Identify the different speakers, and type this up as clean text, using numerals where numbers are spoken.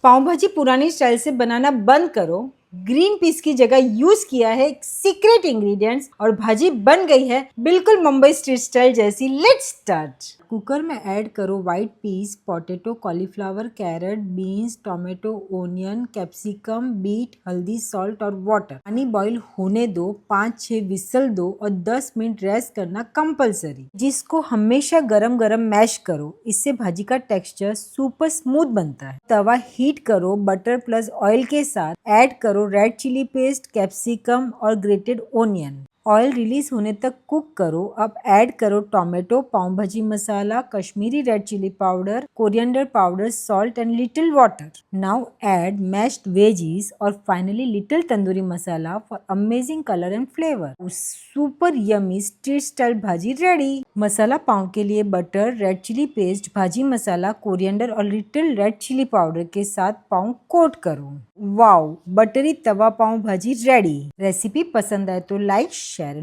Speaker 1: पाव भाजी पुरानी स्टाइल से बनाना बंद करो। ग्रीन पीस की जगह यूज किया है सीक्रेट इंग्रेडिएंट्स और भाजी बन गई है बिल्कुल मुंबई स्ट्रीट स्टाइल जैसी। Let's start. कुकर में ऐड करो white peas, potato, cauliflower, carrot, beans, tomato, onion, capsicum, beet, हल्दी, सॉल्ट और वाटर। पानी बॉईल होने दो, 5-6 विसल दो और 10 मिनट रेस्ट करना कंपलसरी। जिसको हमेशा गरम गरम मैश करो, इससे भाजी का टेक्सचर सुपर स्मूथ बनता है। तवा हीट करो, बटर प्लस ऑयल के साथ ऐड करो रेड चिली पेस्ट, कैप्सिकम और ग्रेटेड ओनियन। ऑयल रिलीज होने तक कुक करो। अब ऐड करो tomato, pav bhaji masala, Kashmiri red chili powder, coriander powder, salt and little water. Now add mashed veggies और finally little tandoori masala for amazing colour and flavour. Super yummy street style bhaji ready. Masala pav के लिए butter, red chili paste, bhaji masala, coriander और little red chili powder के साथ pav coat करो। Wow, buttery tawa pav bhaji ready. Recipe पसंद आए तो लाइक, शेयर